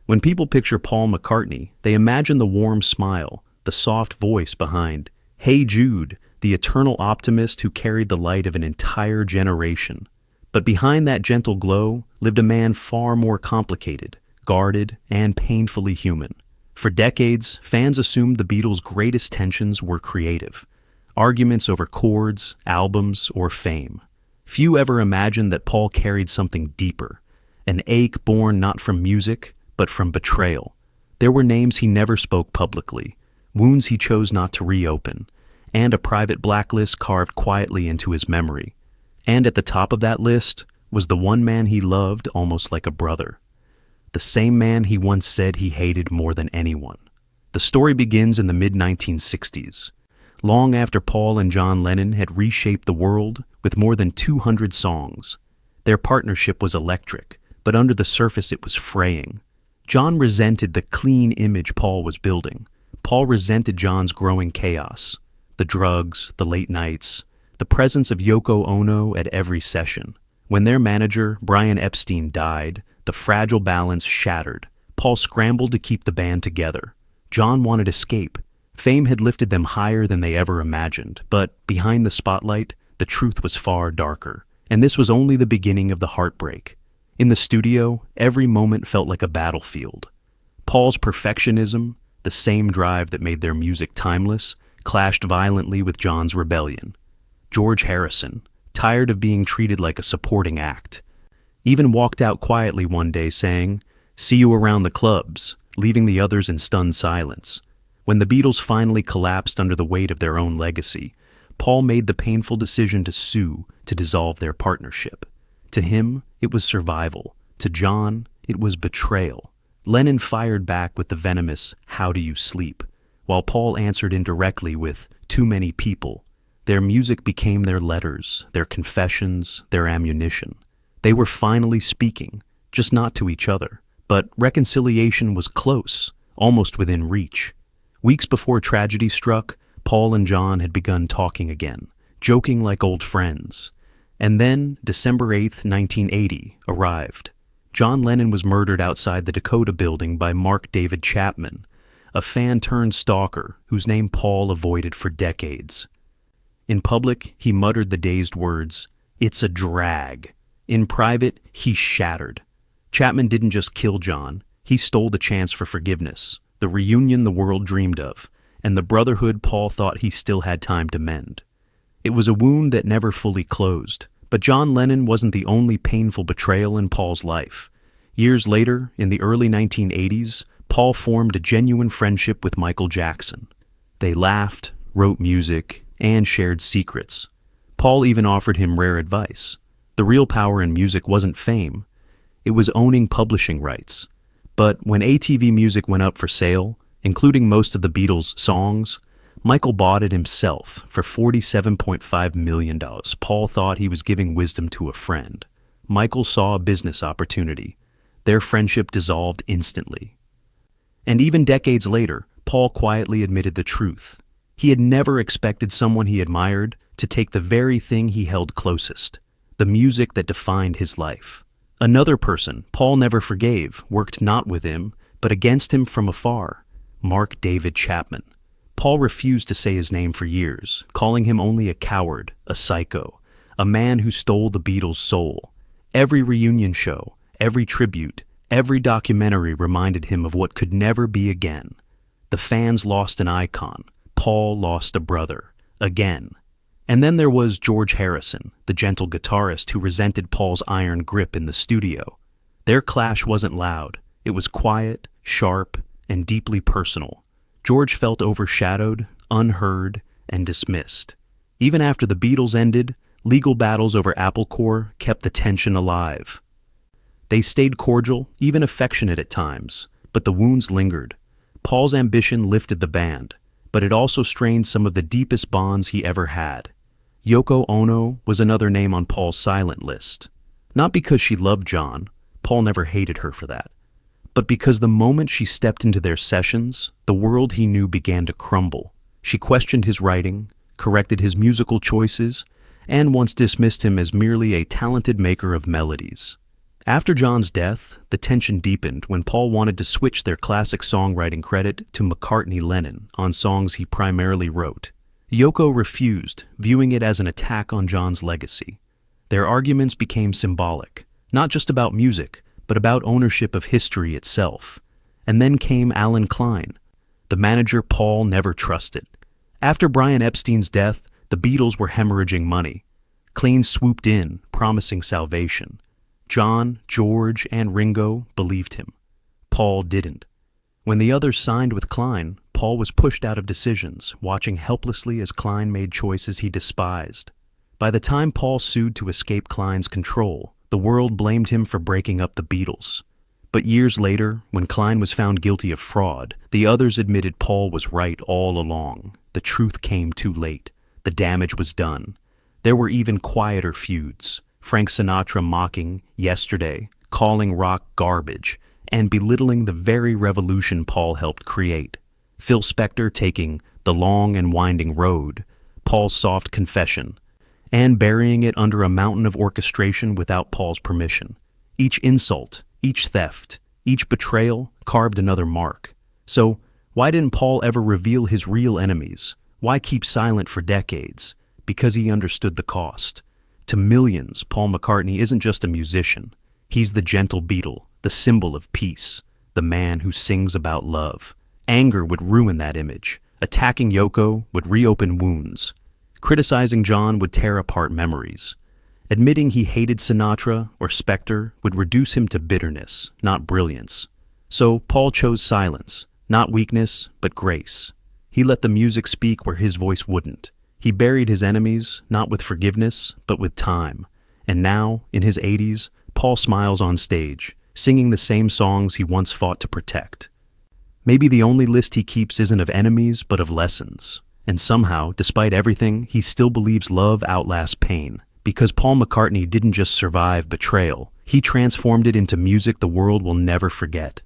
When people picture Paul McCartney, they imagine the warm smile, the soft voice behind "Hey Jude," the eternal optimist who carried the light of an entire generation. But behind that gentle glow lived a man far more complicated, guarded, and painfully human. For decades, fans assumed the Beatles' greatest tensions were creative. Arguments over chords, albums, or fame. Few ever imagined that Paul carried something deeper, an ache born not from music, but from betrayal. There were names he never spoke publicly, wounds he chose not to reopen, and a private blacklist carved quietly into his memory. And at the top of that list was the one man he loved almost like a brother. The same man he once said he hated more than anyone. The story begins in the mid-1960s, long after Paul and John Lennon had reshaped the world with more than 200 songs. Their partnership was electric, but under the surface it was fraying. John resented the clean image Paul was building. Paul resented John's growing chaos, the drugs, the late nights, the presence of Yoko Ono at every session. When their manager, Brian Epstein, died, the fragile balance shattered. Paul scrambled to keep the band together. John wanted escape. Fame had lifted them higher than they ever imagined, but behind the spotlight, the truth was far darker. And this was only the beginning of the heartbreak. In the studio, every moment felt like a battlefield. Paul's perfectionism, the same drive that made their music timeless, clashed violently with John's rebellion. George Harrison, tired of being treated like a supporting act, even walked out quietly one day saying, "See you around the clubs," leaving the others in stunned silence. When the Beatles finally collapsed under the weight of their own legacy, Paul made the painful decision to sue to dissolve their partnership. To him, it was survival. To John, it was betrayal. Lennon fired back with the venomous "How do you sleep?" while Paul answered indirectly with "Too many people." Their music became their letters, their confessions, their ammunition. They were finally speaking, just not to each other. But reconciliation was close, almost within reach. Weeks before tragedy struck, Paul and John had begun talking again, joking like old friends. And then, December 8th, 1980, arrived. John Lennon was murdered outside the Dakota Building by Mark David Chapman, a fan-turned-stalker whose name Paul avoided for decades. In public, he muttered the dazed words, "It's a drag." In private, he shattered. Chapman didn't just kill John, he stole the chance for forgiveness, the reunion the world dreamed of, and the brotherhood Paul thought he still had time to mend. It was a wound that never fully closed, but John Lennon wasn't the only painful betrayal in Paul's life. Years later, in the early 1980s, Paul formed a genuine friendship with Michael Jackson. They laughed, wrote music, and shared secrets. Paul even offered him rare advice. The real power in music wasn't fame. It was owning publishing rights. But when ATV Music went up for sale, including most of the Beatles' songs, Michael bought it himself for $47.5 million. Paul thought he was giving wisdom to a friend. Michael saw a business opportunity. Their friendship dissolved instantly. And even decades later, Paul quietly admitted the truth. He had never expected someone he admired to take the very thing he held closest, the music that defined his life. Another person Paul never forgave worked not with him, but against him from afar, Mark David Chapman. Paul refused to say his name for years, calling him only a coward, a psycho, a man who stole the Beatles' soul. Every reunion show, every tribute, every documentary reminded him of what could never be again. The fans lost an icon. Paul lost a brother. Again. And then there was George Harrison, the gentle guitarist who resented Paul's iron grip in the studio. Their clash wasn't loud. It was quiet, sharp, and deeply personal. George felt overshadowed, unheard, and dismissed. Even after the Beatles ended, legal battles over Apple Corps kept the tension alive. They stayed cordial, even affectionate at times, but the wounds lingered. Paul's ambition lifted the band, but it also strained some of the deepest bonds he ever had. Yoko Ono was another name on Paul's silent list. Not because she loved John, Paul never hated her for that, but because the moment she stepped into their sessions, the world he knew began to crumble. She questioned his writing, corrected his musical choices, and once dismissed him as merely a talented maker of melodies. After John's death, the tension deepened when Paul wanted to switch their classic songwriting credit to McCartney-Lennon on songs he primarily wrote. Yoko refused, viewing it as an attack on John's legacy. Their arguments became symbolic, not just about music, but about ownership of history itself. And then came Alan Klein, the manager Paul never trusted. After Brian Epstein's death, the Beatles were hemorrhaging money. Klein swooped in, promising salvation. John, George, and Ringo believed him. Paul didn't. When the others signed with Klein, Paul was pushed out of decisions, watching helplessly as Klein made choices he despised. By the time Paul sued to escape Klein's control, the world blamed him for breaking up the Beatles. But years later, when Klein was found guilty of fraud, the others admitted Paul was right all along. The truth came too late. The damage was done. There were even quieter feuds. Frank Sinatra mocking Yesterday, calling rock garbage, and belittling the very revolution Paul helped create. Phil Spector taking The Long and Winding Road, Paul's soft confession, and burying it under a mountain of orchestration without Paul's permission. Each insult, each theft, each betrayal carved another mark. So, why didn't Paul ever reveal his real enemies? Why keep silent for decades? Because he understood the cost. To millions, Paul McCartney isn't just a musician. He's the gentle Beatle, the symbol of peace, the man who sings about love. Anger would ruin that image. Attacking Yoko would reopen wounds. Criticizing John would tear apart memories. Admitting he hated Sinatra or Spector would reduce him to bitterness, not brilliance. So Paul chose silence, not weakness, but grace. He let the music speak where his voice wouldn't. He buried his enemies, not with forgiveness, but with time. And now, in his 80s, Paul smiles on stage, singing the same songs he once fought to protect. Maybe the only list he keeps isn't of enemies, but of lessons. And somehow, despite everything, he still believes love outlasts pain. Because Paul McCartney didn't just survive betrayal, he transformed it into music the world will never forget.